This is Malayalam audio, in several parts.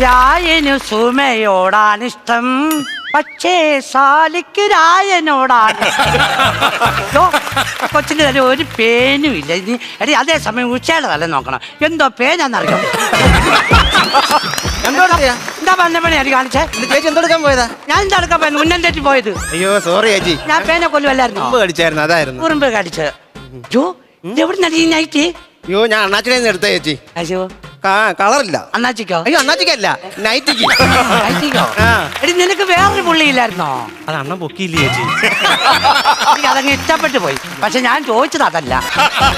രായനു സുമയോടാണിഷ്ടം, പക്ഷേ സാലിക്ക് രായനോടാണ്. കൊച്ചിന് തന്നെ ഒരു പേനും ഇല്ല. ഇനി എടി അതേസമയം ഉച്ചയുടെ തല നോക്കണം, എന്തോ പേനാന്നറിയാം. എന്താ പറഞ്ഞ പണി അടി കാണിച്ചേ? ചേച്ചി എന്തെടുക്കാൻ പോയതാ? ഞാൻ എന്താ എടുക്കാൻ പോയത്? മുന്നേ തെറ്റി പോയത്. അയ്യോ സോറി ചേച്ചി, ഞാൻ പേനെ കൊല്ലുമല്ലായിരുന്നു. കടിച്ചായിരുന്നു, അതായിരുന്നു. കുറുമ്പ് കടിച്ച്. എവിടെ നടി നൈറ്റ്? അയ്യോ ഞാൻ അണ്ണാച്ചിനെ എടുത്ത ചേച്ചി. അയ്യോ കളറില്ല. അണ്ണാച്ചിക്കോ? അയ്യോ അണ്ണാച്ചിക്കല്ല, നൈറ്റിക്ക്. നൈറ്റിക്കോ? എടി നിനക്ക് വേറൊരു പുള്ളിയില്ലായിരുന്നോ? അത് അണ്ണൻ പൊക്കിയില്ലേ ചേച്ചി? എനിക്ക് അതങ്ങ് ഇഷ്ടപ്പെട്ടു പോയി. പക്ഷെ ഞാൻ ചോദിച്ചത് അതല്ല,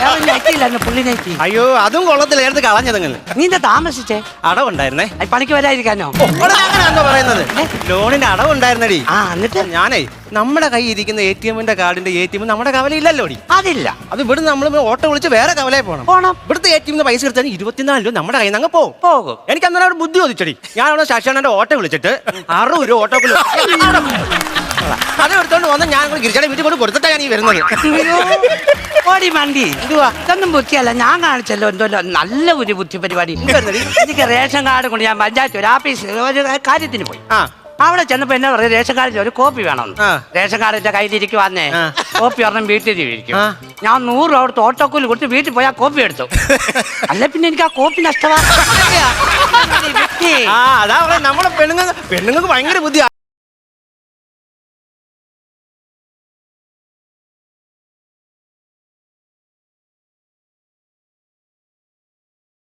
വേറെ നൈറ്റിയില്ലായിരുന്നു, പുള്ളി നൈറ്റി. അയ്യോ അതും കൊള്ളത്തില്ല, എടുത്ത് കളഞ്ഞതങ്ങനെ. നീ എന്താ താമസിച്ചേ? അടവുണ്ടായിരുന്നേ. പണിക്ക് വരാതിരിക്കാനോ? അങ്ങനെയാണോ പറയുന്നത്? ലോണിന്റെ അടവുണ്ടായിരുന്നടി. എന്നിട്ട് ഞാനേ നമ്മുടെ കൈ ഇരിക്കുന്ന ATM കാർഡിന്റെ ATM നമ്മുടെ കവലയില്ലല്ലോ. അതില്ല. അത് ഇവിടെ നമ്മൾ ഓട്ടോ വിളിച്ച് വേറെ കവലയിൽ പോകണം. ഇവിടുത്തെ ATM പൈസ എടുത്താൽ 24 രൂപ നമ്മുടെ കയ്യിൽ നിന്ന് അങ്ങ് പോകും. എനിക്ക് അന്നേരം ഒരു ബുദ്ധി ചോദിച്ചടി. ഞാൻ അവിടെ ശശാനന്റെ ഓട്ടോ വിളിച്ചിട്ട് 60 രൂപ ഓട്ടോ അത് എടുത്തോണ്ട് വന്ന് ഞാൻ ഗിരിജയുടെ വീട്ടിൽ കൊണ്ട് കൊടുത്തിട്ടാണ് ഞാൻ ഈ വരുന്നത്. ഓടി മണ്ടി ഇതൊന്നും ബുദ്ധിയല്ല, ഞാൻ കാണിച്ചല്ലോ എന്തോ നല്ല ഒരു ബുദ്ധി പരിപാടി. എനിക്ക് റേഷൻ കാർഡ് കൊണ്ട് ഞാൻ പഞ്ചായത്ത് ഒരു ആഫീസിൽ ഒരു കാര്യത്തിന് പോയി. അവിടെ ചെന്നപ്പോ എന്നാ പറയും, റേഷൻ കാർഡിൽ ഒരു കോപ്പി വേണം. റേഷൻ കാർഡിന്റെ കയ്യിലിരിക്കുവാന്നേ, കോപ്പി ഒരെണ്ണം വീട്ടിൽ ഇരിക്കും. ഞാൻ 100 രൂപ അവിടുത്തെ ഓട്ടോക്കൂലി കൊടുത്ത് വീട്ടിൽ പോയി ആ കോപ്പി എടുത്തു. അല്ല പിന്നെ എനിക്ക് ആ കോപ്പി നഷ്ടമാണ്. അതാ നമ്മളെ പെണ്ണുങ്ങൾക്ക് ഭയങ്കര ബുദ്ധിയാ.